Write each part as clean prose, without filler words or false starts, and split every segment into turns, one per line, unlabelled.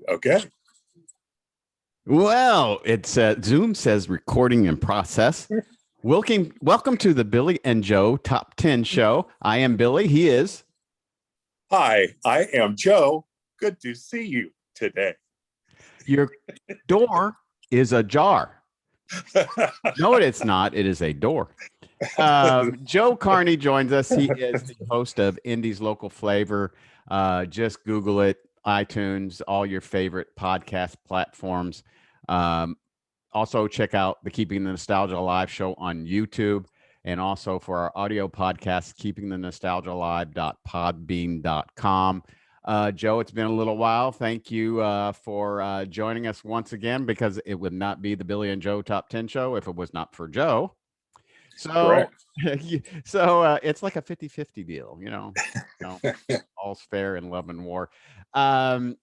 Okay.
Well, it's Zoom says recording in process. Welcome to the Billy and Joe Top 10 show. I am Billy. He is.
Hi, I am Joe. Good to see you today.
Your door is ajar. No, it's not. It is a door. Joe Carney joins us. He is the host of Indy's Local Flavor. Just Google it, iTunes, all your favorite podcast platforms. Also, check out the Keeping the Nostalgia Alive show on YouTube. And also for our audio podcast, keepingthenostalgiaalive.podbean.com. Joe, it's been a little while. Thank you for joining us once again, because it would not be the Billy and Joe Top 10 show if it was not for Joe. So, it's like a 50-50 deal, all's fair in love and war.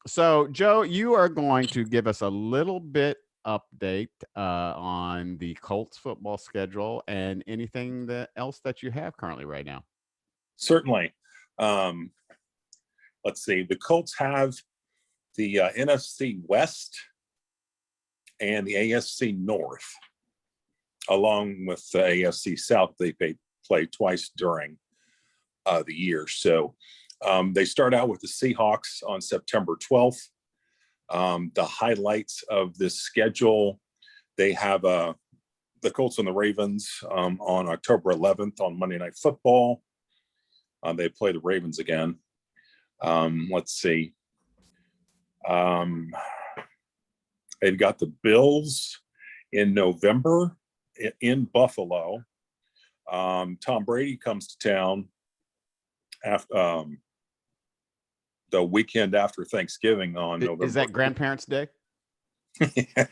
So, Joe, you are going to give us a little bit update on the Colts football schedule and anything else that you have currently right now.
Certainly. Let's see. The Colts have the NFC West and the AFC North, along with the AFC South. They play twice during the year. So they start out with the Seahawks on September 12th. The highlights of this schedule, they have the Colts and the Ravens on October 11th on Monday Night Football. They play the Ravens again. Let's see. They've got the Bills in November in Buffalo. Tom Brady comes to town after the weekend after Thanksgiving on November.
Is that Grandparents' Day?
I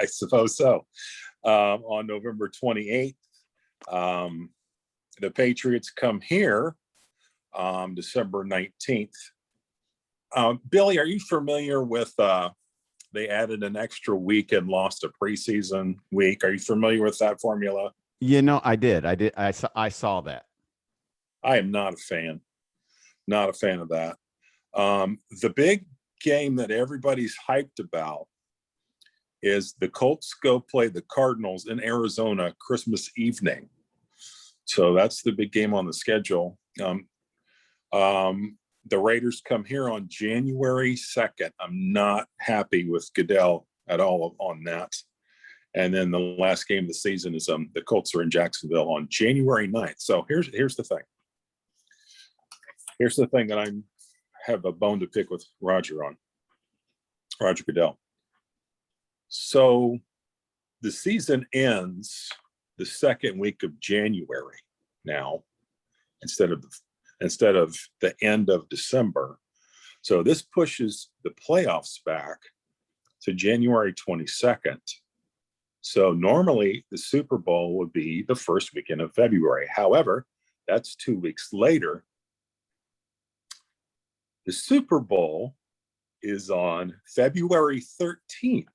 suppose so. On November 28th, the Patriots come here December 19th. Billy, are you familiar with they added an extra week and lost a preseason week? Are you familiar with that formula?
I did. I saw that.
I am not a fan. Not a fan of that. The big game that everybody's hyped about is the Colts go play the Cardinals in Arizona Christmas evening. So that's the big game on the schedule. The Raiders come here on January 2nd. I'm not happy with Goodell at all on that. And then the last game of the season is the Colts are in Jacksonville on January 9th. So here's the thing. Here's the thing that I have a bone to pick with Roger Goodell. So the season ends the second week of January now, instead of the end of December. So this pushes the playoffs back to January 22nd. So normally the Super Bowl would be the first weekend of February. However, that's 2 weeks later. The Super Bowl is on February 13th.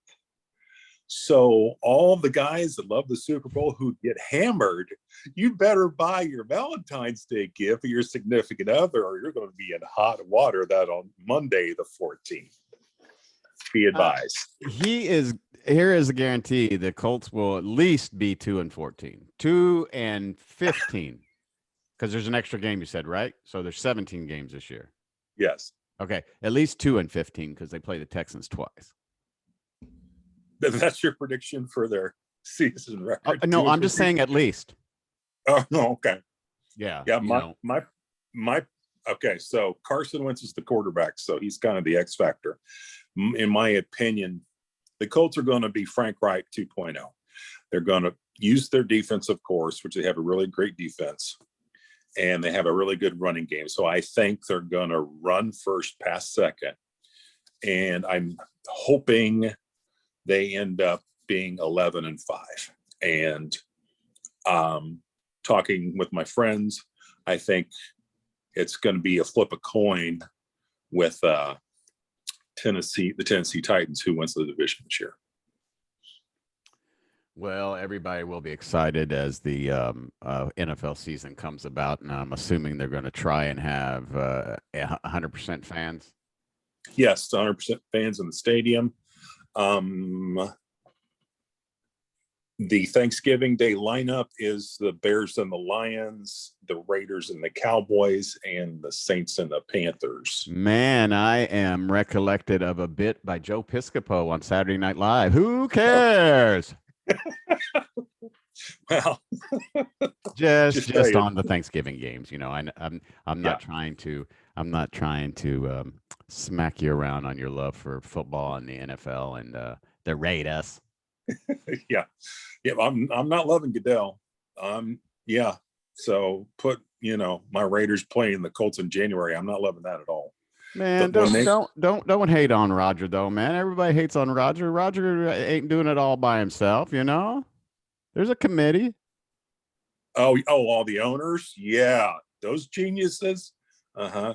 So all the guys that love the Super Bowl who get hammered, you better buy your Valentine's Day gift for your significant other, or you're going to be in hot water that on Monday the 14th. Be advised.
Here is a guarantee: the Colts will at least be 2-14, 2-15, because there's an extra game, you said, right? So there's 17 games this year.
Yes.
Okay, at least 2-15 because they play the Texans twice.
That's your prediction for their season record?
No, I'm just saying at least.
Oh, no, okay.
Yeah.
My okay, so Carson Wentz is the quarterback, so he's kind of the X factor. In my opinion, the Colts are going to be Frank Reich 2.0. They're going to use their defense, of course, which they have a really great defense, and they have a really good running game. So I think they're going to run first, pass second, and I'm hoping they end up being 11-5. And talking with my friends, I think it's going to be a flip a coin with the Tennessee Titans, who wins the division this year.
Well, everybody will be excited as the NFL season comes about, and I'm assuming they're going to try and have 100% fans.
Yes, 100% fans in the stadium. The Thanksgiving Day lineup is the Bears and the Lions, the Raiders and the Cowboys, and the Saints and the Panthers.
Man, I am recollected of a bit by Joe Piscopo on Saturday Night Live. Who cares?
Well,
just
saying.
on the Thanksgiving games, you know. I'm not trying to smack you around on your love for football and the NFL and the Raiders.
Yeah. I'm not loving Goodell. Yeah. So put my Raiders playing the Colts in January. I'm not loving that at all.
Man, don't hate on Roger though, man. Everybody hates on Roger. Roger ain't doing it all by himself, you know. There's a committee.
Oh, all the owners. Yeah, those geniuses. Uh-huh.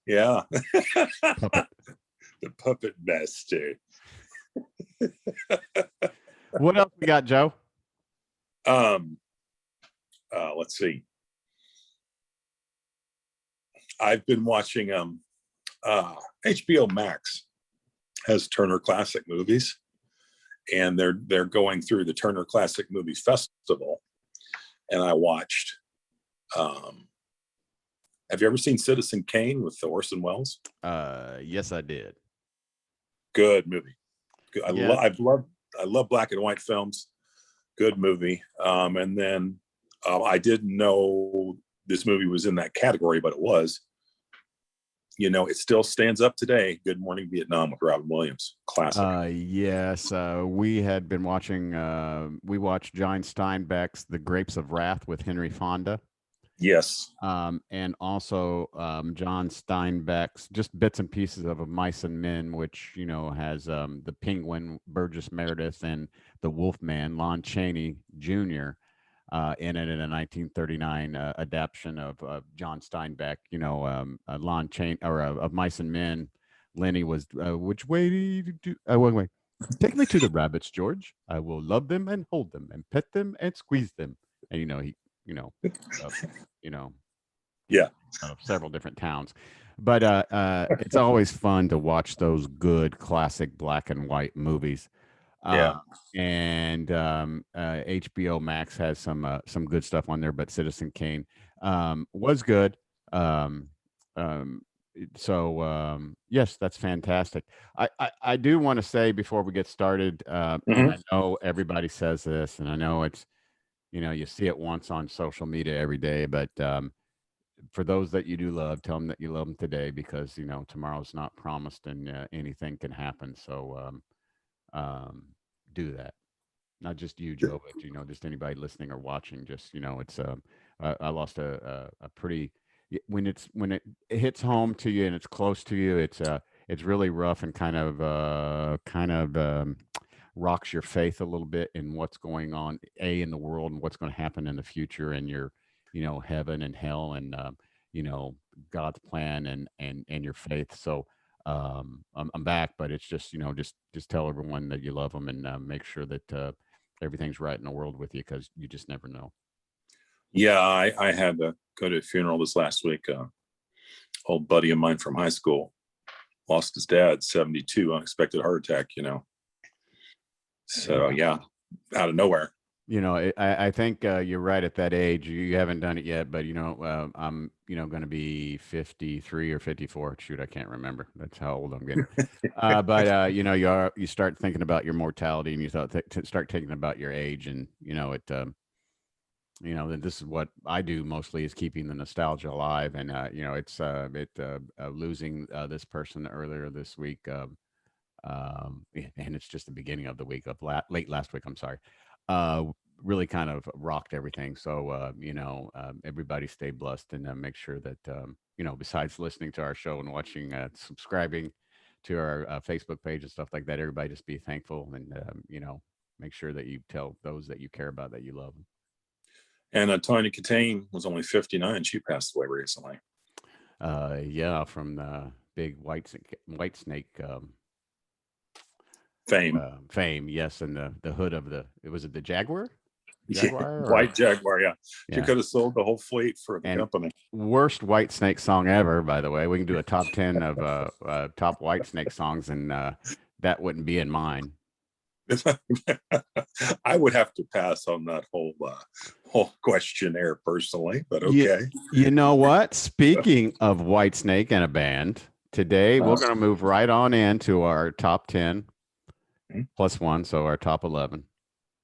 Yeah. The puppet master.
What else we got, Joe?
Let's see. I've been watching HBO Max has Turner Classic Movies, and they're going through the Turner Classic Movie Festival, and I watched have you ever seen Citizen Kane with Orson Welles?
Yes, I did.
Good movie. Good.
Yeah.
I love black and white films. Good movie. And then I didn't know this movie was in that category, but it was. It still stands up today. Good Morning Vietnam with Robin Williams. Classic.
Yes. We had been watching, we watched John Steinbeck's The Grapes of Wrath with Henry Fonda.
Yes.
And also John Steinbeck's just bits and pieces of Mice and Men, which, has the Penguin, Burgess Meredith, and the Wolfman, Lon Chaney Jr., in it, in a 1939 adaptation of John Steinbeck. Lon Chaney, or of Mice and Men. Lenny was, which way do you do? Wait. Take me to the rabbits, George. I will love them and hold them and pet them and squeeze them. And
yeah,
several different towns. But it's always fun to watch those good classic black and white movies. And HBO Max has some good stuff on there, but Citizen Kane was good. Yes, that's fantastic. I do want to say before we get started, and I know everybody says this, and I know it's, you see it once on social media every day, but for those that you do love, tell them that you love them today, because tomorrow's not promised, and anything can happen. So do that. Not just you, Joe, but just anybody listening or watching. Just it's I lost a pretty, when it hits home to you and it's close to you, it's really rough and kind of rocks your faith a little bit in what's going on in the world and what's going to happen in the future, and your heaven and hell, and God's plan and your faith. So I'm back, but it's just just tell everyone that you love them, and make sure that everything's right in the world with you, because you just never know.
Yeah, I had to go to a funeral this last week. Old buddy of mine from high school lost his dad, 72, unexpected heart attack. So yeah, out of nowhere.
I think you're right at that age. You haven't done it yet, but I'm going to be 53 or 54. Shoot, I can't remember. That's how old I'm getting. But you start thinking about your mortality, and you start thinking about your age, and then this is what I do mostly, is keeping the nostalgia alive. And it's losing this person earlier this week, and it's just the beginning of the week of late last week. I'm sorry. Really kind of rocked everything. So, everybody stay blessed, and make sure that, besides listening to our show and watching, subscribing to our Facebook page and stuff like that, everybody just be thankful, and, make sure that you tell those that you care about that you love them.
And Tony Katane was only 59. She passed away recently.
Yeah, from the big white snake
fame.
Fame, yes, and the hood of was it the Jaguar? Jaguar?
White Jaguar, yeah. She
Yeah.
could have sold the whole fleet for the
And
company.
worst White Snake song ever, by the way. We can do a top 10 of top White Snake songs, and that wouldn't be in mine.
I would have to pass on that whole questionnaire personally, but
You,
okay.
you know what? Speaking of White Snake and a band, today we're going to move right on into our top 10 plus one, so our top 11.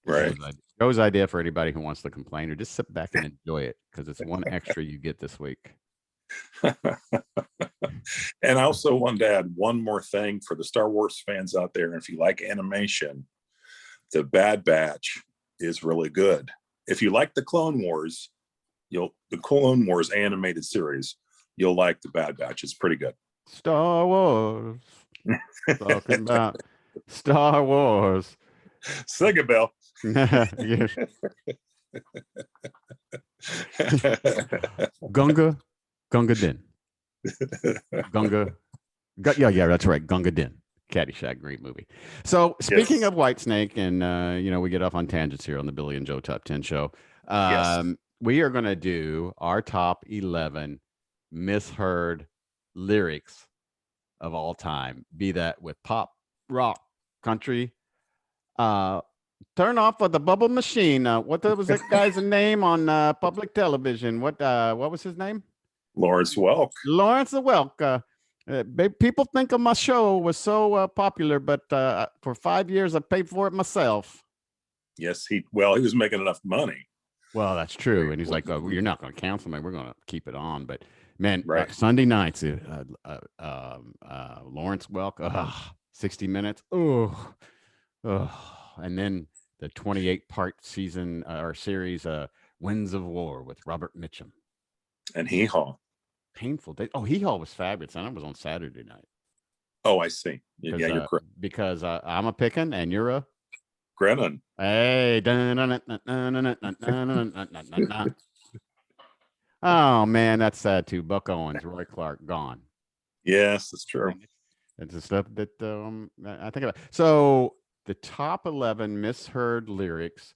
Right.
Joe's idea for anybody who wants to complain or just sit back and enjoy it, because it's one extra you get this week.
And I also wanted to add one more thing for the Star Wars fans out there. If you like animation, the Bad Batch is really good. If you like the Clone Wars, the Clone Wars animated series, you'll like the Bad Batch. It's pretty good.
Star Wars. Talking about Star Wars.
Sing it, Bill.
Gunga Din. Yeah, that's right. Gunga Din. Caddyshack, great movie. So speaking of Whitesnake, and we get off on tangents here on the Billy and Joe Top 10 show. We are going to do our top 11 misheard lyrics of all time, be that with pop, rock, country. Turn off of the bubble machine. What was that guy's name on public television? What was his name?
Lawrence Welk.
Lawrence Welk. People think of my show was so popular, but for 5 years I paid for it myself.
Yes, he was making enough money.
Well, that's true. And he's like, oh, you're not going to cancel me. We're going to keep it on. But man, Sunday nights, Lawrence Welk, 60 Minutes. Oh, and then the 28-part season or series, Winds of War with Robert Mitchum.
And Hee Haw.
Painful day. Oh, Hee Haw was fabulous. And it was on Saturday night.
Oh, I see. Yeah, you're correct.
Because I'm a pickin' and you're a
Grennan.
Hey. Oh, man, that's sad too. Buck Owens, Roy Clark, gone.
Yes, that's true.
It's the stuff that I think about. So the top 11 misheard lyrics,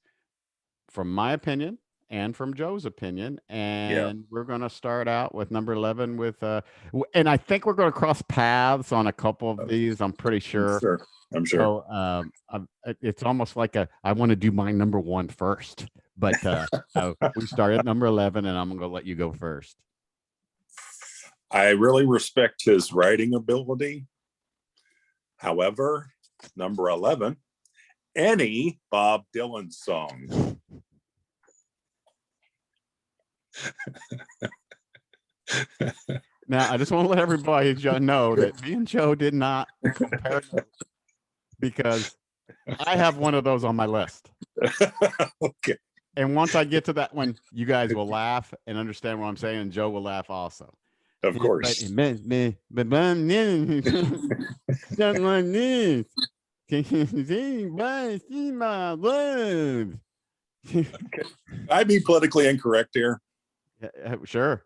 from my opinion and from Joe's opinion. And we're going to start out with number 11 with, and I think we're going to cross paths on a couple of these. I'm pretty sure.
I'm sure.
So it's almost like I want to do my number one first, but we start at number 11 and I'm going to let you go first.
I really respect his writing ability. However, number 11, any Bob Dylan song.
Now, I just want to let everybody know that me and Joe did not compare because I have one of those on my list.
Okay.
And once I get to that one, you guys will laugh and understand what I'm saying, and Joe will laugh also.
Of course. Okay. I be politically incorrect here.
Sure.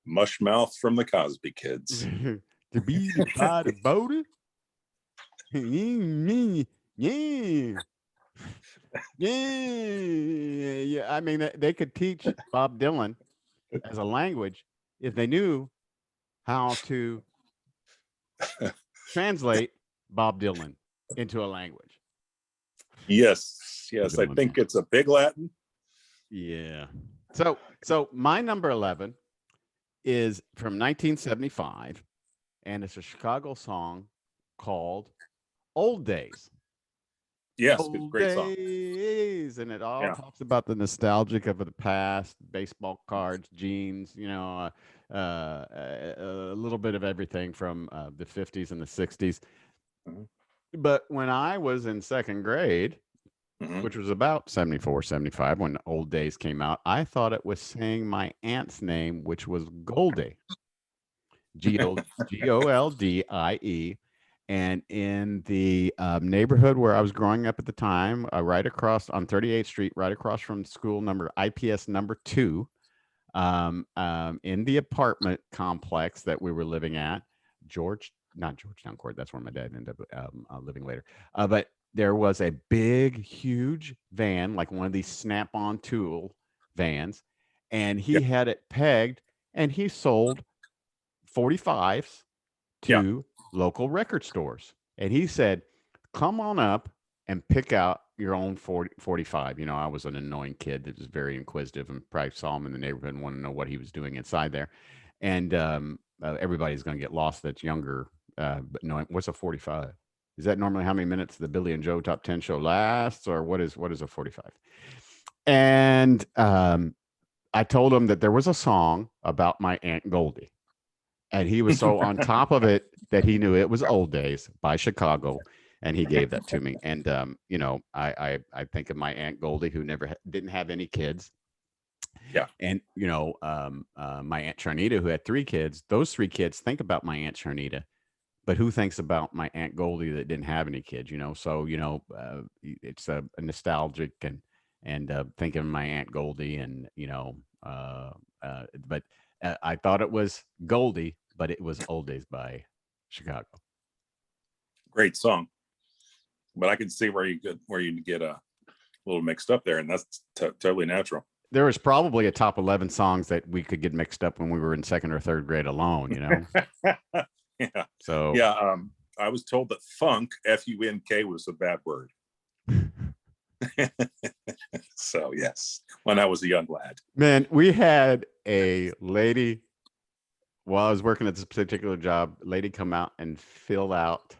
Mushmouth from the Cosby Kids.
To be the body voted. Yeah. I mean, they could teach Bob Dylan as a language if they knew how to translate Bob Dylan into a language.
Yes. I think it's a Big Latin.
Yeah. So my number 11 is from 1975, and it's a Chicago song called "Old Days."
Yes,
Old
great song.
Days, and it all talks about the nostalgic of the past, baseball cards, jeans, a little bit of everything from the 50s and the 60s. Mm-hmm. But when I was in second grade, which was about 74, 75, when Old Days came out, I thought it was saying my aunt's name, which was Goldie. Goldie. And in the neighborhood where I was growing up at the time, right across on 38th Street, right across from school IPS number 2, in the apartment complex that we were living at, not Georgetown Court, that's where my dad ended up living later. But there was a big, huge van, like one of these snap-on tool vans, and he
Yeah.
had it pegged, and he sold 45s
Yeah.
to local record stores. And he said, come on up and pick out your own 45. You know, I was an annoying kid that was very inquisitive and probably saw him in the neighborhood and wanted to know what he was doing inside there. And everybody's going to get lost that's younger, but knowing what's a 45? Is that normally how many minutes the Billy and Joe Top 10 show lasts, or what is a 45? And I told him that there was a song about my Aunt Goldie. And he was so on top of it that he knew it was Old Days by Chicago, and he gave that to me. And you know, I think of my Aunt Goldie, who didn't have any kids.
Yeah.
And you know, my Aunt Charnita, who had 3 kids. Those 3 kids think about my Aunt Charnita, but who thinks about my Aunt Goldie that didn't have any kids? You know, so you know, it's a nostalgic and thinking of my Aunt Goldie, and you know, but. I thought it was Goldie, but it was Old Days by Chicago.
Great song, but I can see where you get a little mixed up there, and that's totally natural.
There was probably a top 11 songs that we could get mixed up when we were in 2nd or 3rd grade alone, you know.
Yeah.
So
yeah, I was told that funk, F-U-N-K, was a bad word. So yes, when I was a young lad.
Man, we had a lady while I was working at this particular job, lady come out and fill out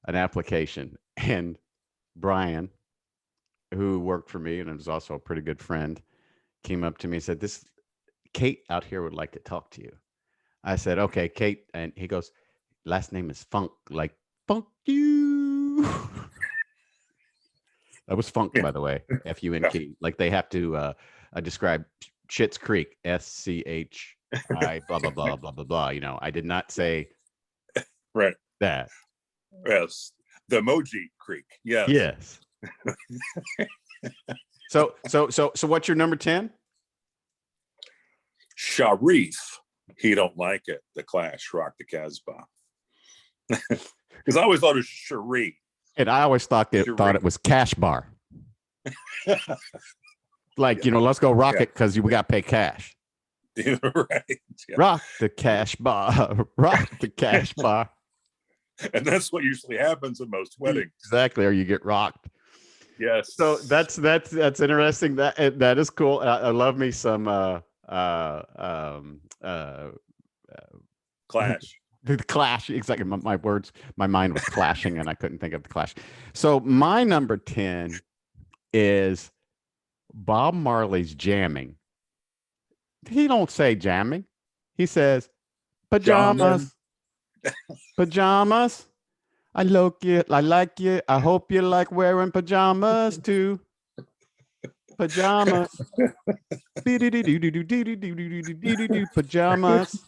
an application. And Brian, who worked for me and was also a pretty good friend, came up to me and said, this Kate out here would like to talk to you. I said, okay, Kate. And he goes, last name is Funk, like funk you. That was funk, by the way, F-U-N-K. Like they have to describe Schitt's Creek, S-C-H-I, blah, blah, blah, blah, blah, blah. You know, I did not say
right
that.
Yes, the Emoji Creek. Yes.
Yes. So what's your number 10?
Sharif, He Don't Like It, The Clash, Rock the Casbah. Because I always thought it was Cherie.
And I always thought it was Cash Bar. Like, you know, let's go rock it because we got to pay cash.
Right. Yeah.
Rock the cash bar. Rock the cash bar.
And that's what usually happens in most weddings.
Exactly. Or you get rocked.
Yes.
So that's interesting. That is cool. I love me some
Clash.
The Clash, exactly. My mind was clashing and I couldn't think of the Clash. So my number 10 is Bob Marley's Jamming. He don't say jamming. He says pajamas. Pajamas. I like you. I hope you like wearing pajamas too. Pajamas. Pajamas.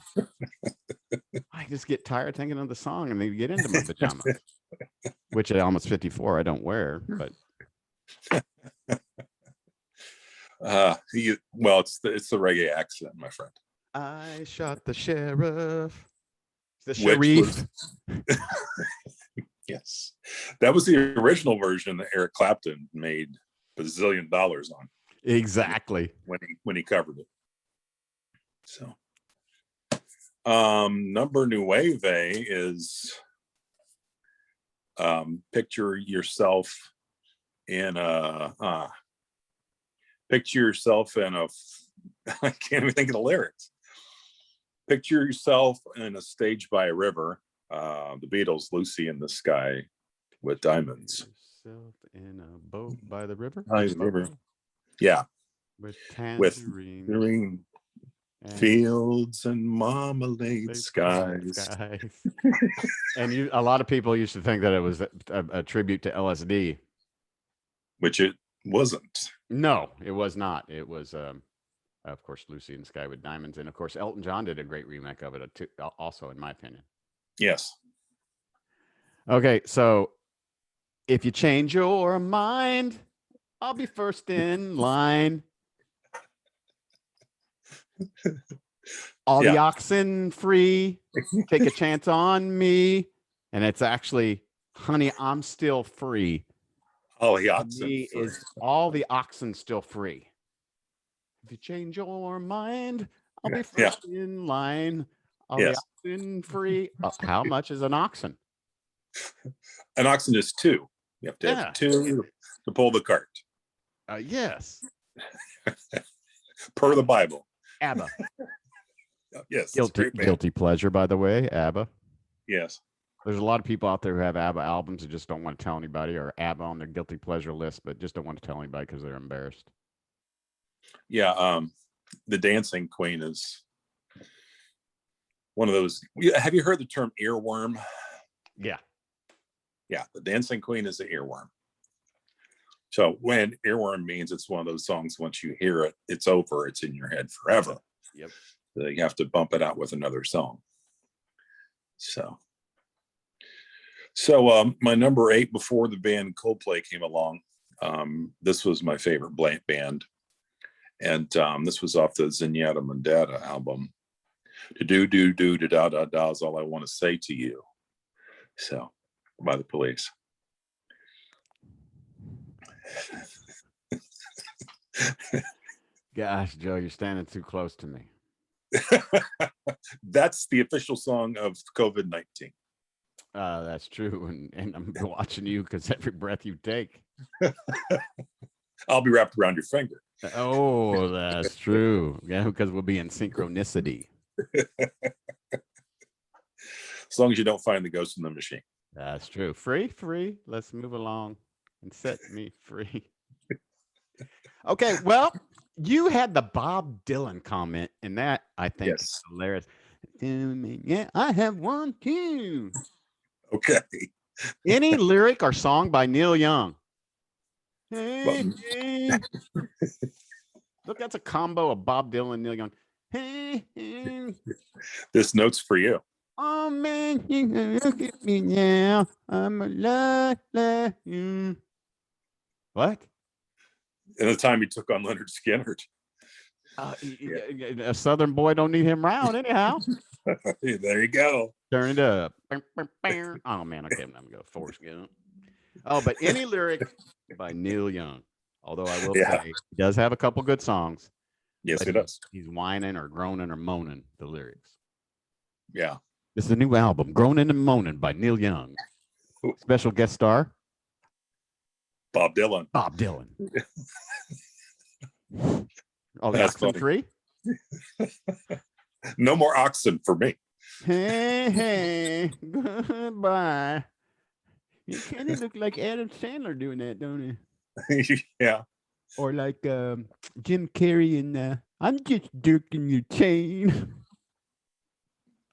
I just get tired thinking of the song and then get into my pajamas, which at almost 54 I don't wear. But
it's the reggae accent, my friend.
I shot the sheriff. The sheriff.
Yes, that was the original version that Eric Clapton made $bazillion on.
Exactly.
When he covered it. So number nueve is picture yourself in a I can't even think of the lyrics. Picture yourself in a stage by a river. The Beatles, Lucy in the Sky with Diamonds.
Yourself in a boat by the river.
By the river. Yeah.
With tangerine.
Fields and marmalade skies.
And a lot of people used to think that it was a tribute to LSD,
which it wasn't.
No, it was not. It was, of course, Lucy in the Sky with Diamonds, and of course, Elton John did a great remake of it, also, in my opinion.
Yes.
Okay, so if you change your mind, I'll be first in line. All the oxen free, take a chance on me. And it's actually, honey, I'm still free.
All the
to
oxen
me
free.
is all the oxen still free. If you change your mind, I'll be
Yeah.
first in line. All the
Yes.
oxen free. How much is an oxen?
An oxen is two. You have to
Yeah.
have two to pull the cart,
Yes.
per the Bible.
ABBA.
Yes. it's a
Guilty,
great band.
guilty pleasure, by the way, ABBA.
Yes.
There's a lot of people out there who have ABBA albums and just don't want to tell anybody, or ABBA on their guilty pleasure list, but just don't want to tell anybody because they're embarrassed.
Yeah. The Dancing Queen is one of those. Have you heard the term earworm?
Yeah.
Yeah. The Dancing Queen is an earworm. So when earworm means it's one of those songs, once you hear it, it's over. It's in your head forever.
Yep.
So you have to bump it out with another song. So my number 8 before the band Coldplay came along, this was my favorite band. And this was off the Zenyatta Mandata album. Do da da da is all I want to say to you. So, by the Police.
Gosh, Joe, you're standing too close to me.
That's the official song of COVID-19.
That's true. And I'm watching you because every breath you take.
I'll be wrapped around your finger.
Oh, that's true. Yeah, because we'll be in synchronicity.
As long as you don't find the ghost in the machine.
That's true. Free. Let's move along and set me free. Okay, well, you had the Bob Dylan comment, and that I think is hilarious. Yeah, I have one too.
Okay.
Any lyric or song by Neil Young? Hey, hey. Look, that's a combo of Bob Dylan and Neil Young. Hey, hey.
This note's for you.
Oh man, you can look at me now. I'm a lot like you. What?
In the time he took on Leonard Skinner.
A Southern boy don't need him round anyhow.
There you go.
Turn it up. Oh man, okay, I'm gonna go Forrest Gump. Oh, but any lyric by Neil Young. Although I will say he does have a couple good songs.
Yes, he does.
He's whining or groaning or moaning the lyrics.
Yeah.
This is a new album, Groaning and Moaning by Neil Young. Special guest star,
Bob Dylan.
Bob Dylan. Oh, the
That's
oxen
funny.
free?
No more oxen for me.
Hey, goodbye. You kind of look like Adam Sandler doing that, don't you?
Yeah.
Or like Jim Carrey in I'm just jerking your chain.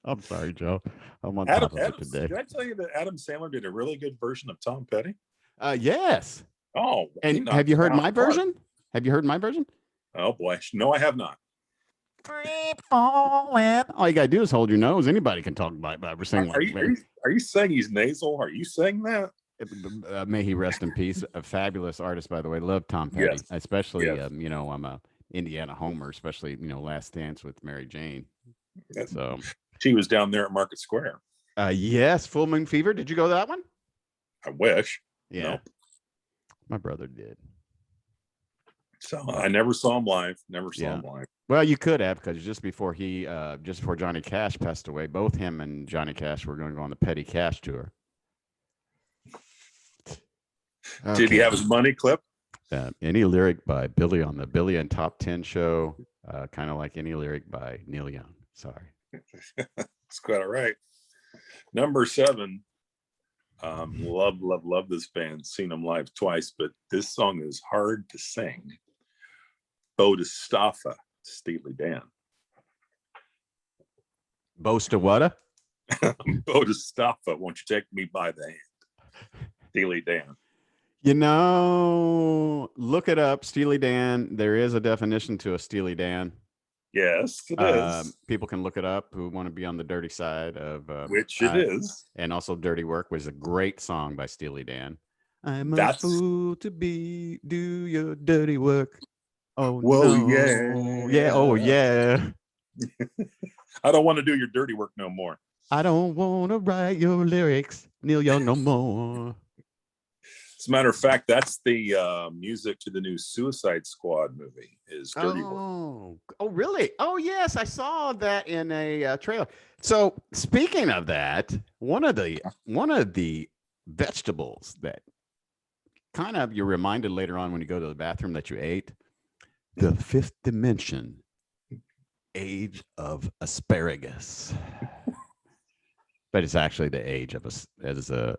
I'm sorry, Joe. I'm on top of it today.
Did I tell you that Adam Sandler did a really good version of Tom Petty?
Yes.
Oh.
And have you heard my version? Have you heard my version?
Oh boy. No, I have not.
All you gotta do is hold your nose. Anybody can talk about sing.
Are you saying he's nasal? Are you saying that?
May he rest in peace. A fabulous artist, by the way. Love Tom Petty,
Yes.
especially.
Yes.
I'm a Indiana homer, especially Last Dance with Mary Jane.
Yes.
So
She was down there at Market Square.
yes, Full Moon Fever. Did you go to that one?
I wish.
Yeah,
Nope.
my brother did.
So I never saw him live. Never saw him live.
Well, you could have, because just before Johnny Cash passed away, both him and Johnny Cash were going to go on the Petty Cash tour. Okay.
Did he have his money clip?
Any lyric by Billy on the Billy and Top 10 show, kind of like any lyric by Neil Young. Sorry.
It's quite all right. Number 7. Love this band. Seen them live twice, but this song is hard to sing. Bodhisattva, Steely Dan.
Bodhisattva?
Bodhisattva, won't you take me by the hand? Steely Dan.
Look it up. Steely Dan. There is a definition to a Steely Dan.
Yes, it is.
People can look it up who want to be on the dirty side of
which it is.
And also Dirty Work was a great song by Steely Dan. I'm a fool to do your dirty work. Oh,
whoa,
no.
yeah.
Oh, yeah.
I don't want to do your dirty work no more.
I don't want to write your lyrics, Neil Young, no more.
As a matter of fact, that's the music to the new Suicide Squad movie. Is Dirty Work.
Oh, really? Oh, yes, I saw that in a trailer. So, speaking of that, one of the vegetables that kind of you're reminded later on when you go to the bathroom that you ate, the fifth dimension, age of asparagus. But it's actually the age of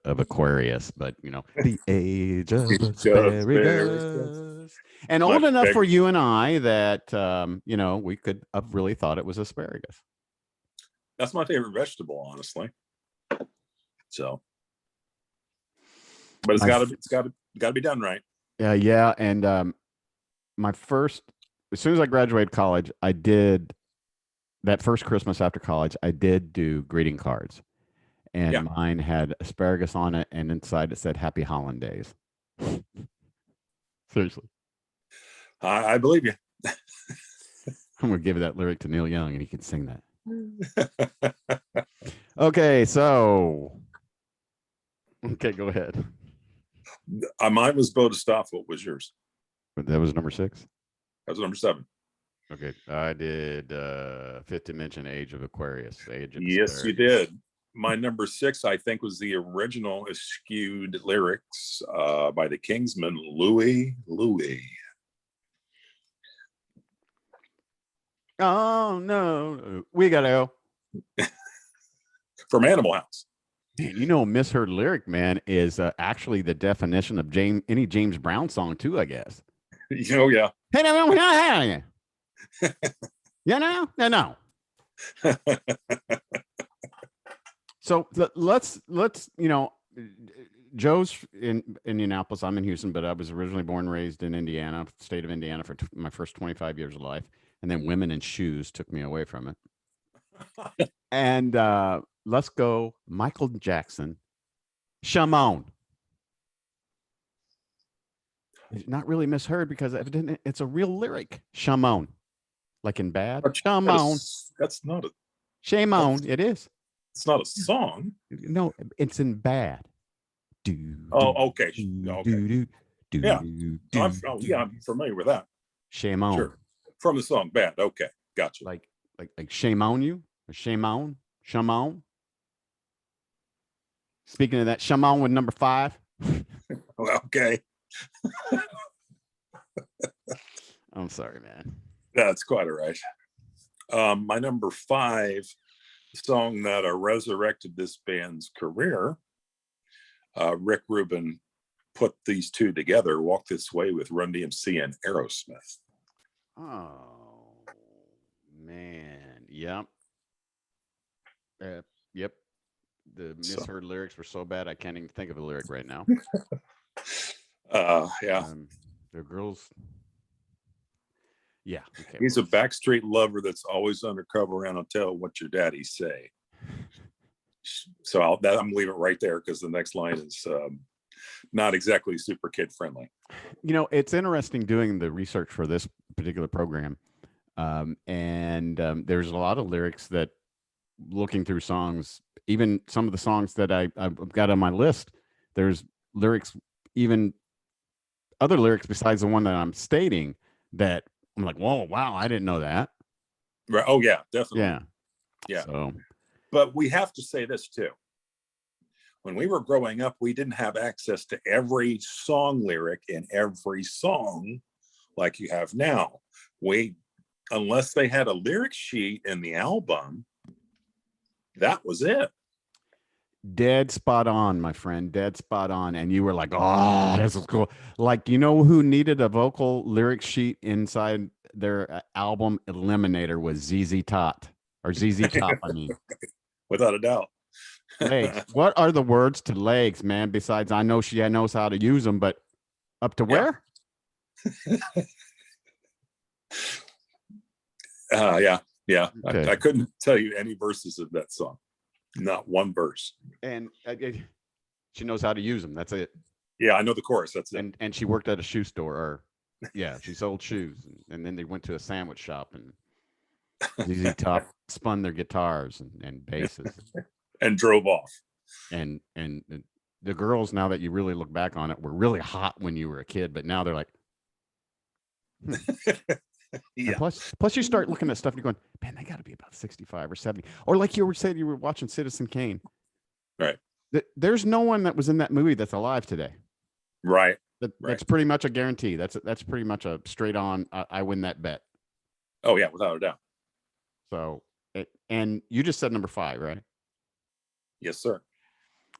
of Aquarius, but the age of asparagus. And old enough for you and I that we could have really thought it was asparagus.
That's my favorite vegetable, honestly. So, but it's got to be done right.
Yeah. And as soon as I graduated college, I did that first Christmas after college. I did do greeting cards. And mine had asparagus on it, and inside it said "Happy Hollandaise." Seriously,
I believe you.
I'm gonna give that lyric to Neil Young, and he can sing that. Okay, go ahead.
Mine was Bodhisattva. What was yours?
That was number 6.
That was number 7.
Okay, I did fifth dimension, age of Aquarius.
Yes, you did. My number 6, I think, was the original eschewed lyrics by the Kingsmen, Louie, Louie.
Oh, no. We got to go.
From Animal House.
Misheard lyric, man, is actually the definition of any James Brown song, too, I guess.
Oh, yeah.
Hey, no. So let's Joe's in Indianapolis. I'm in Houston, but I was originally born and raised in Indiana, state of Indiana, for my first 25 years of life. And then Women in Shoes took me away from it. And let's go Michael Jackson, Shimon. It's not really misheard because it's a real lyric. Shimon. Like in bad. Shimon.
That's not a...
Shimon. It is.
It's not a song.
No, it's in bad.
Okay. Yeah. I'm familiar with that.
Shame on.
Sure. From the song Bad. Okay. Gotcha.
Like shame on you? Or shame on? Speaking of that, Shimon with number 5.
Okay.
I'm sorry, man.
That's quite all right. My number 5 song that resurrected this band's career, Rick Rubin put these two together, Walk This Way with Run DMC and Aerosmith.
Oh, man. Yep. Yep. The misheard lyrics were so bad I can't even think of a lyric right now.
Yeah.
The girls. Yeah. Okay,
he's a backstreet lover that's always undercover and I'll tell what your daddy say. So I'm gonna leave it right there because the next line is not exactly super kid friendly.
It's interesting doing the research for this particular program. And there's a lot of lyrics that, looking through songs, even some of the songs that I've got on my list, there's lyrics, even other lyrics besides the one that I'm stating, that I'm like, whoa, wow, I didn't know that.
Right. Oh, yeah, definitely. Yeah.
So,
but we have to say this too. When we were growing up, we didn't have access to every song lyric in every song like you have now. Unless they had a lyric sheet in the album, that was it.
Dead spot on, my friend. Dead spot on. And you were like, oh, this is cool. Like, who needed a vocal lyric sheet inside their album Eliminator was ZZ Top. Or ZZ Top, I mean.
Without a doubt.
Legs. What are the words to legs, man? Besides, I know she knows how to use them, but up to where?
Yeah.
Okay.
I couldn't tell you any verses of that song. Not one verse.
And she knows how to use them. That's it.
Yeah, I know the chorus. That's it.
And she worked at a shoe store, she sold shoes, and then they went to a sandwich shop, and ZZ Top spun their guitars and basses,
and drove off.
And the girls, now that you really look back on it, were really hot when you were a kid, but now they're like,
Yeah.
And plus you start looking at stuff and you're going, man, they got to be about 65 or 70. Or like you were saying, you were watching Citizen Kane.
Right.
There's no one that was in that movie that's alive today.
Right.
That's pretty much a guarantee. That's pretty much a straight on, I win that bet.
Oh, yeah, without a doubt.
So, and you just said number 5, right?
Yes, sir.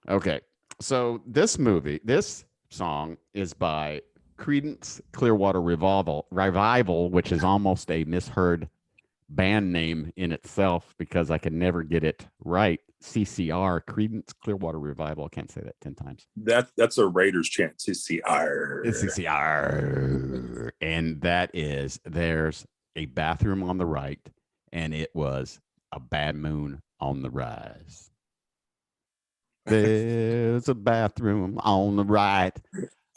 Okay. So this song is by Creedence Clearwater Revival, which is almost a misheard band name in itself because I can never get it right. CCR, Creedence Clearwater Revival. I can't say that 10 times.
That's a Raiders chant. CCR.
It's CCR. And that is, there's a bathroom on the right, and it was a bad moon on the rise. There's a bathroom on the right.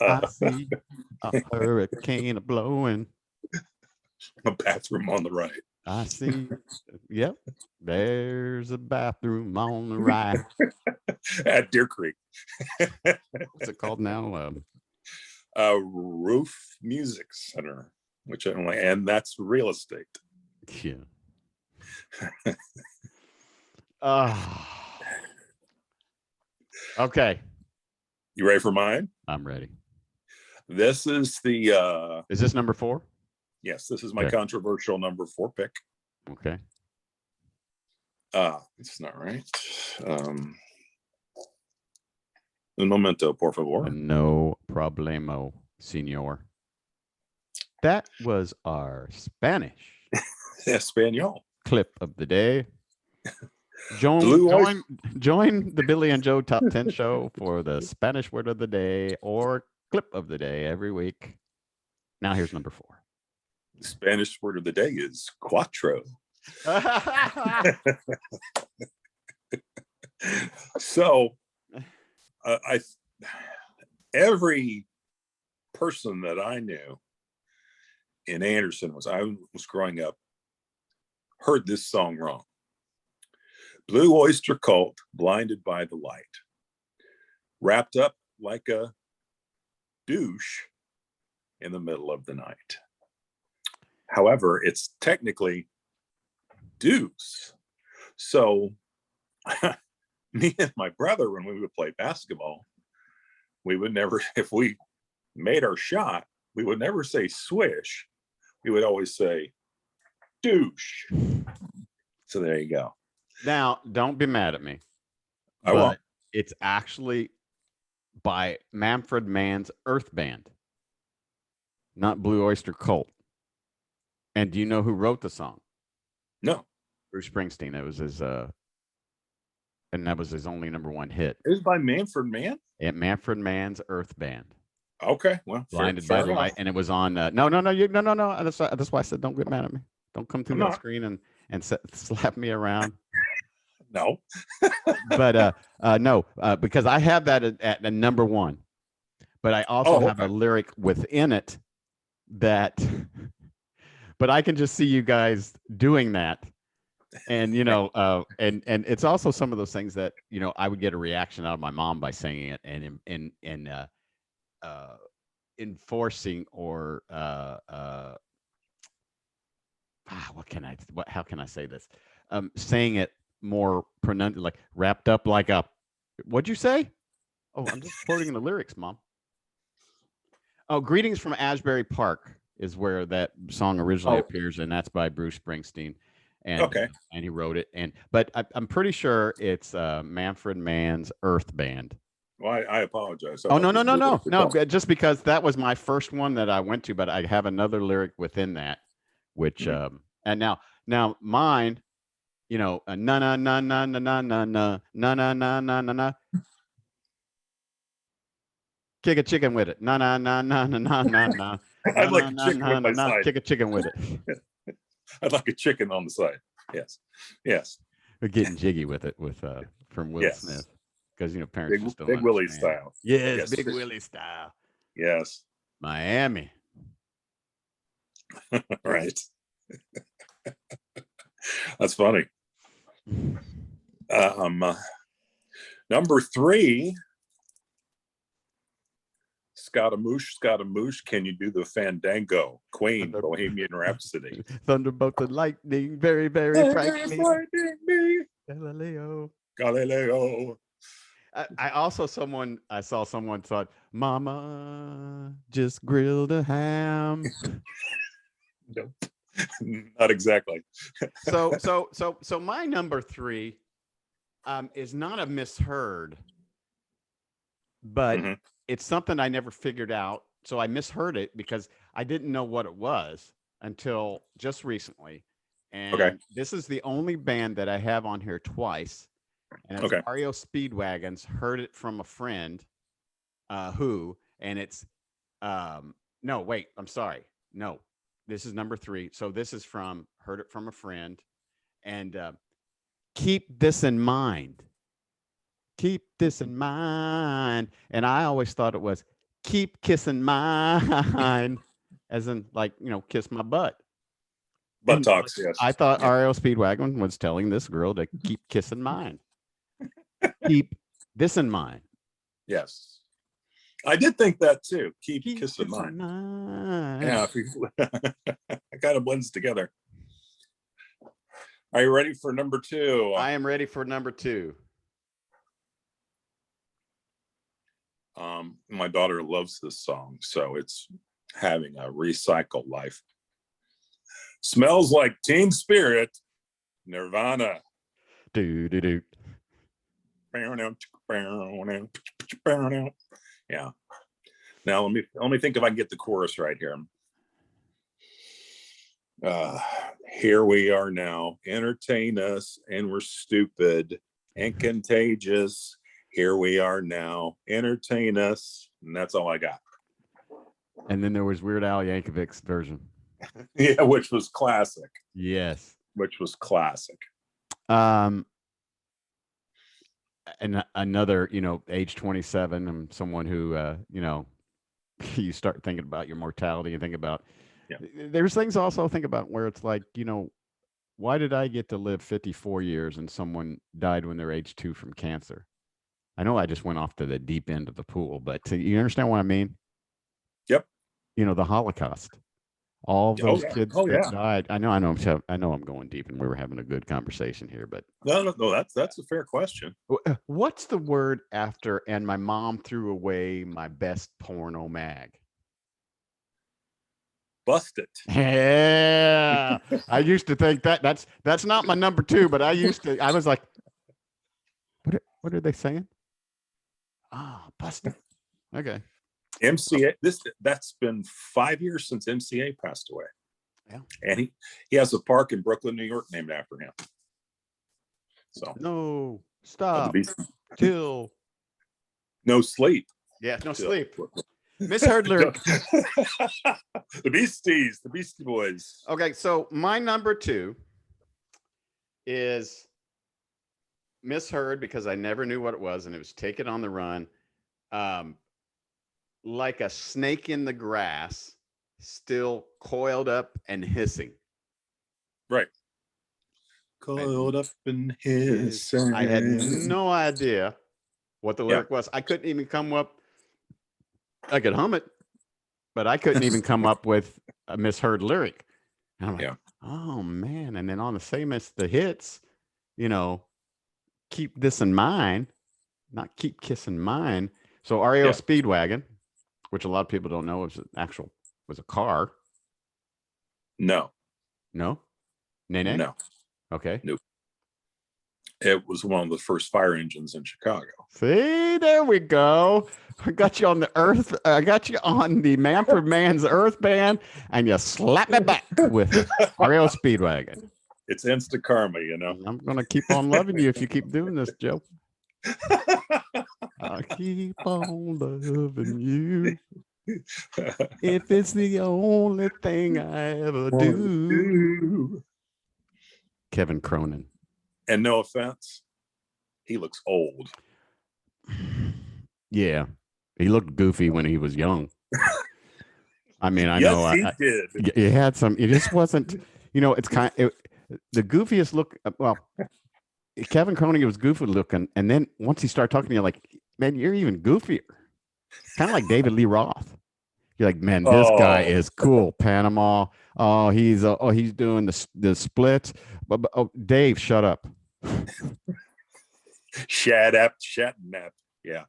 I see a hurricane blowing.
A bathroom on the right.
I see. Yep. There's a bathroom on the right.
At Deer Creek.
What's it called now?
Roof Music Center, and that's real estate.
Yeah. Okay.
You ready for mine?
I'm ready.
This is the
Is this number 4?
Yes, this is my controversial number 4 pick.
Okay.
It's not right. Un momento, por favor.
No problemo, senor. That was our Spanish
Espanol
clip of the day. Join the Billy and Joe Top 10 show for the Spanish word of the day or clip of the day every week. Now here's number 4.
The Spanish word of the day is cuatro. So every person that I knew in Anderson I was growing up heard this song wrong. Blue Oyster Cult, blinded by the light, wrapped up like a douche in the middle of the night. However, it's technically deuce. So me and my brother, when we would play basketball, we would never, if we made our shot, we would never say swish. We would always say douche. So there you go.
Now, don't be mad at me.
I won't.
It's actually by Manfred Mann's Earth Band, not Blue Oyster Cult. And do you know who wrote the song?
No.
Bruce Springsteen. It was his and that was his only number 1 hit.
It was by Manfred Mann?
At Manfred Mann's Earth Band.
Okay. Well,
blinded by the light, and it was on no. That's why I said don't get mad at me. Don't come through that screen and slap me around.
No.
But no, because I have that at the number 1, but I also have a lyric within it that, but I can just see you guys doing that. And, and it's also some of those things that, I would get a reaction out of my mom by saying it and enforcing or, how can I say this? Saying it more pronounced, like wrapped up like a, what'd you say? Oh, I'm just quoting the lyrics, Mom. Oh, Greetings from Asbury Park is where that song originally appears, and that's by Bruce Springsteen. And and he wrote it. But I'm pretty sure it's Manfred Mann's Earth Band.
Well, I apologize.
No. Just because that was my first one that I went to, but I have another lyric within that, which and now mine. Na na na na na na na na na na na na na. Kick a chicken with it. Na na na na na na na na.
I'd like a chicken with my side.
Kick a chicken with it.
I'd like a chicken on the side. Yes.
We're getting jiggy with it from Will Smith because parents just don't
Big Willie
understand.
style.
Yes, Big Willie style.
Yes.
Miami.
Right. That's funny. Number 3 Scaramouche, can you do the fandango? Queen, Bohemian Rhapsody.
Thunderbolt and lightning, very, very frightening.
Me.
Galileo.
Galileo.
I saw someone thought, Mama just grilled a ham.
Nope. Not exactly.
So my number 3 is not a misheard, but it's something I never figured out. So I misheard it because I didn't know what it was until just recently. And this is the only band that I have on here twice. And it's REO Speedwagon's Heard It From a Friend, and it's, no, wait, I'm sorry. No, this is number 3. So this is from Heard It From a Friend. And keep this in mind. Keep this in mind. And I always thought it was keep kissing mine, as in like, kiss my butt.
Buttocks, yes.
I thought REO Speedwagon was telling this girl to keep kissing mine. Keep this in mind.
Yes. I did think that too. Keep kissing mine. Yeah. I kind of blends together. Are you ready for number 2?
I am ready for number 2.
My daughter loves this song, so it's having a recycle life. Smells Like Teen Spirit, Nirvana.
Do.
Yeah. Now let me think if I can get the chorus right here. Here we are now, entertain us, and we're stupid and contagious. Here we are now, entertain us, and that's all I got.
And then there was Weird Al Yankovic's version.
Yeah, which was classic.
Yes.
Which was classic.
And another, age 27, I'm someone who, you start thinking about your mortality and think about, there's things also think about where it's like, why did I get to live 54 years and someone died when they're age 2 from cancer? I know I just went off to the deep end of the pool, but you understand what I mean?
Yep.
The Holocaust. All those kids that died. I know I'm going deep, and we were having a good conversation here, but
no, that's a fair question.
What's the word after? And my mom threw away my best porno mag.
Bust it.
Yeah, I used to think that's not my number 2, but I was like, what are they saying? Bust it. Okay.
MCA, that's been 5 years since MCA passed away.
Yeah.
And he has a park in Brooklyn, New York named after him. So
no, stop till
no sleep.
Yeah, no sleep. Misheard lyric.
The Beastie Boys.
Okay, so my number 2 is misheard because I never knew what it was, and it was Take It on the Run. Like a snake in the grass, still coiled up and hissing.
Right. Coiled up and hissing.
I had no idea what the lyric was. I couldn't even come up. I could hum it, but I couldn't even come up with a misheard lyric. And I'm like, oh man. And then on the same as the hits, keep this in mind, not keep kissing mine. So REO Speedwagon, which a lot of people don't know was a car.
No.
Nene?
No.
Okay.
Nope. It was one of the first fire engines in Chicago.
See, there we go. I got you on the earth. I got you on the Manfred Mann's Earth Band, and you slap me back with REO Speedwagon.
It's instant karma,
I'm gonna keep on loving you if you keep doing this, Joe. I'll keep on loving you if it's the only thing I ever do. Kevin Cronin.
And no offense, he looks old.
Yeah, he looked goofy when he was young. I mean, I
yes,
know
he did.
He had some. It just wasn't. It's kind of the goofiest look. Well, Kevin Cronin was goofy looking, and then once he started talking to you, like, man, you're even goofier. Kind of like David Lee Roth. You're like, man, this guy
Oh,
is cool. Panama. Oh, he's doing the splits. But oh, Dave, shut up.
Shatnap. Yeah.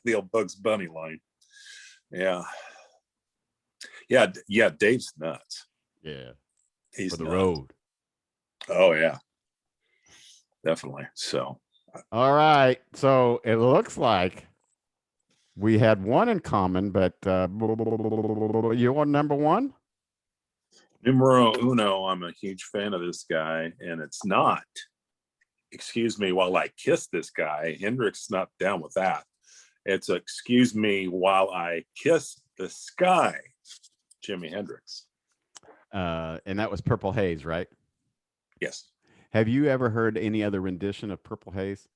The old Bugs Bunny line. Yeah. Yeah. Dave's nuts.
Yeah,
He's
for the
nuts.
road.
Oh, yeah. Definitely. So,
All right. So it looks like we had one in common, but you want number one?
numero uno, I'm a huge fan of this guy, and it's not, excuse me while I kiss this guy. Hendrix not down with that. It's excuse me while I kiss the sky, Jimi Hendrix.
And that was Purple Haze, right?
Yes.
Have you ever heard any other rendition of Purple Haze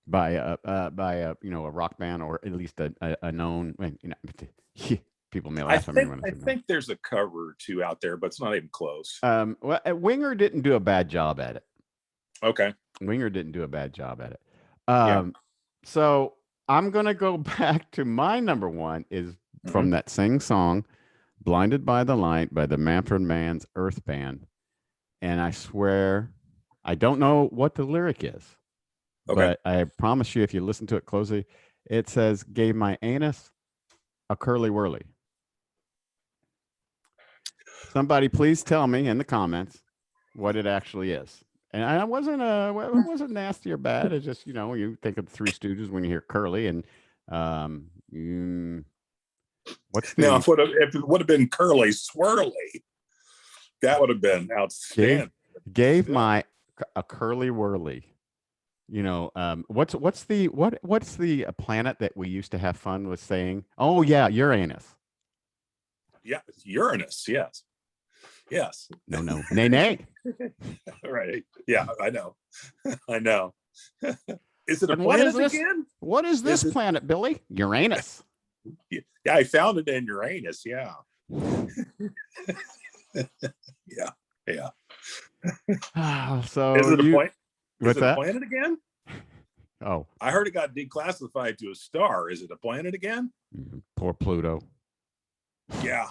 by a a rock band, or at least a known, people may laugh at me when I
I
say that.
think there's a cover or two out there, but it's not even close.
Well, Winger didn't do a bad job at it.
Okay.
Winger didn't do a bad job at it.
Yeah.
So I'm gonna go back to my number one is from that same song, "Blinded by the Light" by the Manfred Mann's Earth Band, and I swear I don't know what the lyric is,
Okay.
but I promise you, if you listen to it closely, it says, "Gave my anus a curly whirly." Somebody please tell me in the comments what it actually is. And I wasn't it wasn't nasty or bad. It's just, you think of the Three Stooges when you hear curly, and what's
Now,
the
if it would have been curly swirly, that would have been outstanding.
gave
Yeah.
my a curly whirly. What's the planet that we used to have fun with saying? Oh yeah, Uranus.
Yeah, Uranus. Yes. Yes.
No, nay, nay.
Right. Yeah, I know. I know. Is it a
And what
planet
is this?
again?
What is this planet, Billy? Uranus.
Yeah, I found it in Uranus. Yeah. Yeah. Yeah.
So
Is it a point?
What's
Is it a
that?
planet again?
Oh,
I heard it got declassified to a star. Is it a planet again?
poor Pluto.
Yeah.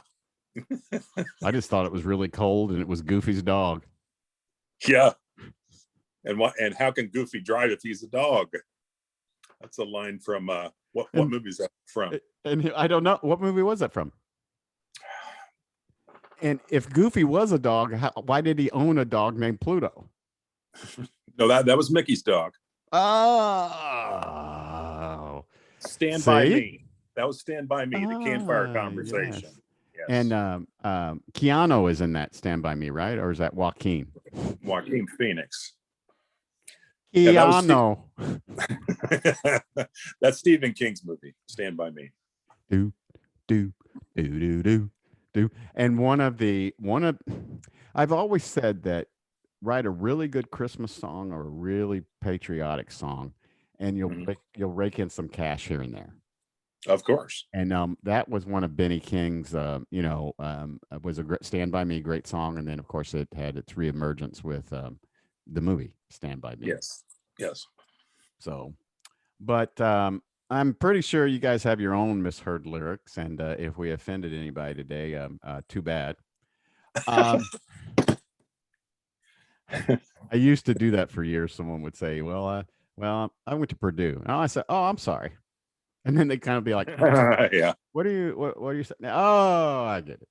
I just thought it was really cold and it was Goofy's dog.
Yeah. And how can Goofy drive if he's a dog? That's a line from what movie is that from?
And I don't know, what movie was that from? And if Goofy was a dog, why did he own a dog named Pluto?
No, that was Mickey's dog.
Oh,
Stand by Me. That was Stand by Me, the campfire conversation.
Yes.
Yes.
And Keanu is in that Stand by Me, right? Or is that Joaquin?
Joaquin Phoenix.
Keanu.
That's Stephen King's movie, Stand by Me.
Do. And I've always said that write a really good Christmas song or a really patriotic song, and you'll rake in some cash here and there.
Of course.
And that was one of Benny King's, was a great Stand By Me, great song. And then, of course, it had its reemergence with the movie Stand By Me.
Yes. Yes.
So, but I'm pretty sure you guys have your own misheard lyrics. And if we offended anybody today, too bad. I used to do that for years. Someone would say, well, I went to Purdue. And I said, oh, I'm sorry. And then they kind of be like,
yeah.
What are you saying? Oh, I get it.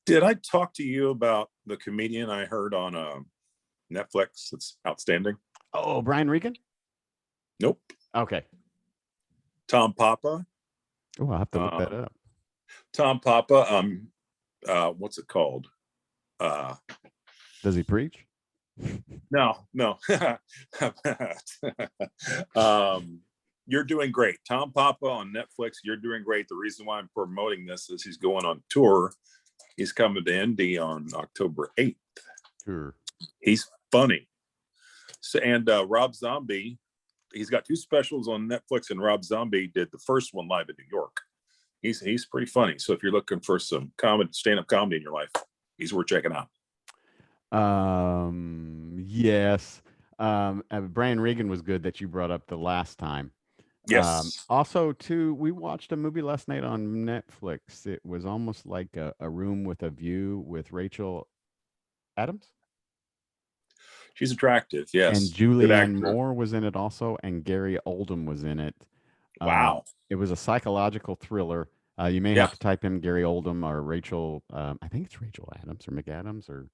Did I talk to you about the comedian I heard on Netflix that's outstanding?
Oh, Brian Regan?
Nope.
Okay.
Tom Papa.
Oh, I'll have to look that up.
Tom Papa. What's it called?
Does he preach?
No. You're Doing Great. Tom Papa on Netflix. You're Doing Great. The reason why I'm promoting this is he's going on tour. He's coming to Indy on October 8th.
Sure.
He's funny. So, and Rob Zombie, he's got two specials on Netflix, and Rob Zombie did the first one live in New York. He's pretty funny. So if you're looking for some stand-up comedy in your life, he's worth checking out.
Yes. Brian Regan was good that you brought up the last time.
Yes.
Also, too, we watched a movie last night on Netflix. It was almost like a room with a view with Rachel Adams.
She's attractive.
And
Yes. Good
Julianne
actor.
Moore was in it also, and Gary Oldman was in it.
Wow.
It was a psychological thriller. You may
Yeah.
have to type in Gary Oldman or Rachel. I think it's Rachel Adams or McAdams and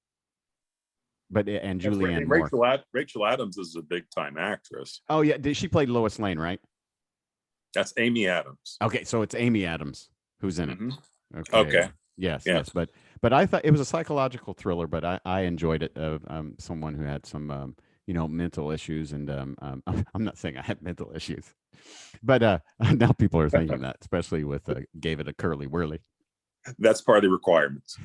Julianne Moore.
Rachel Adams is a big time actress.
Oh yeah, she played Lois Lane, right?
That's Amy Adams.
Okay, so it's Amy Adams who's in it.
Okay.
Yes,
Yeah.
yes, but I thought it was a psychological thriller, but I enjoyed it. Someone who had some mental issues, and I'm not saying I had mental issues, but now people are thinking that, especially with gave it a curly whirly.
That's part of the requirements.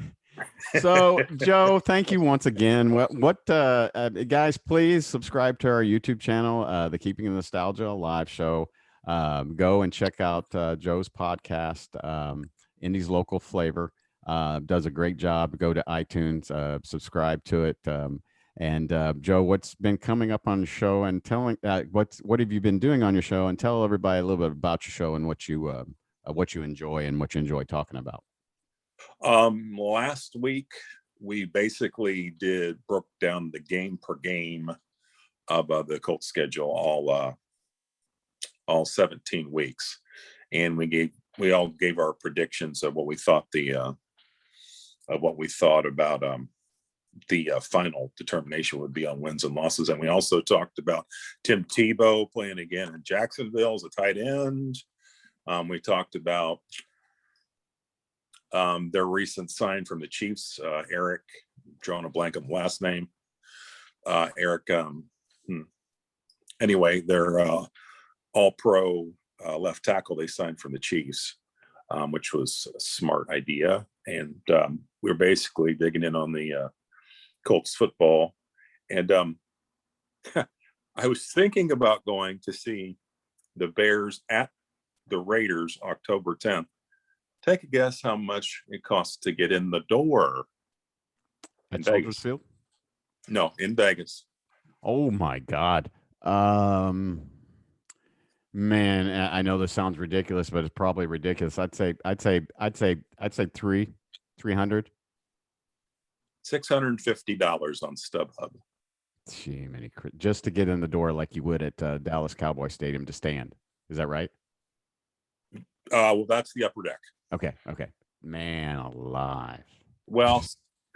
So Joe, thank you once again. What guys, please subscribe to our YouTube channel, the Keeping the Nostalgia Live Show. Go and check out Joe's podcast, Indie's Local Flavor. Does a great job. Go to iTunes, subscribe to it. And Joe, what's been coming up on the show, and telling what have you been doing on your show, and tell everybody a little bit about your show and what you enjoy and what you enjoy talking about.
Last week we basically broke down the game per game of the Colts schedule, all 17 weeks, and we all gave our predictions of what we thought about the final determination would be on wins and losses. And we also talked about Tim Tebow playing again in Jacksonville as a tight end. We talked about their recent sign from the Chiefs, Eric, drawing a blank on the last name. Eric, anyway, they're all-pro left tackle they signed from the Chiefs, which was a smart idea. And we're basically digging in on the Colts football. And I was thinking about going to see the Bears at the Raiders October 10th. Take a guess how much it costs to get in the door.
At Soldier Field?
No, in Vegas.
Oh my God. Man, I know this sounds ridiculous, but it's probably ridiculous. I'd say 300.
$650 on StubHub.
Gee, just to get in the door like you would at Dallas Cowboy Stadium to stand. Is that right?
Well, that's the upper deck.
Okay. Man alive.
Well,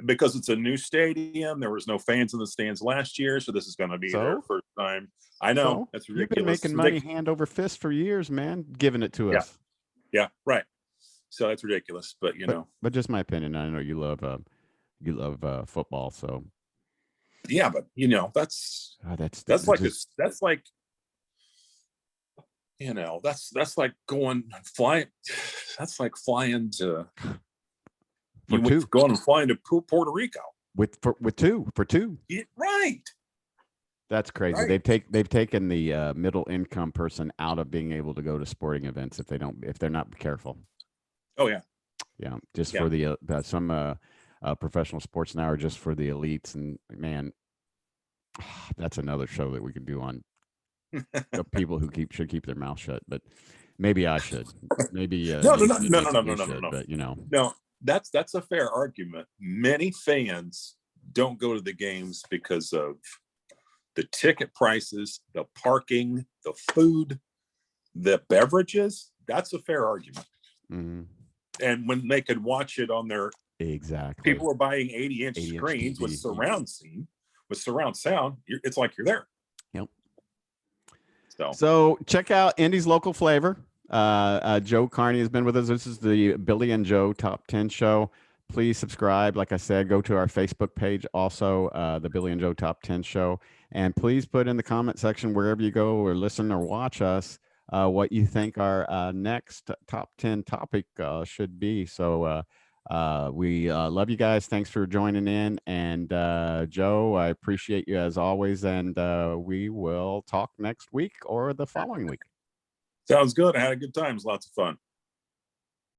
because it's a new stadium, there was no fans in the stands last year, so this is going to be their first time. I know, that's ridiculous.
You've been making money hand over fist for years, man, giving it to us.
Yeah, right. So that's ridiculous, but
But just my opinion. I know you love football, so.
Yeah, but that's like going flying. That's like flying to going and flying to Puerto Rico
with two.
Yeah, right.
That's crazy. Right. They've taken the middle income person out of being able to go to sporting events if they're not careful.
Oh yeah.
Yeah, just for the some professional sports now are just for the elites, and man, that's another show that we could do on people who should keep their mouth shut. But maybe I should. Maybe
no.
But
no, that's a fair argument. Many fans don't go to the games because of the ticket prices, the parking, the food, the beverages. That's a fair argument.
Mm-hmm.
And when they could watch it on their people are buying 80-inch screens with surround sound. It's like you're there.
Yep. So check out Indy's Local Flavor. Joe Carney has been with us. This is the Billy and Joe Top 10 show. Please subscribe. Like I said, go to our Facebook page, also the Billy and Joe Top 10 show. And please put in the comment section wherever you go or listen or watch us what you think our next top 10 topic should be. So we love you guys. Thanks for joining in. And Joe, I appreciate you as always. And we will talk next week or the following week.
Sounds good. I had a good time. It was lots of fun.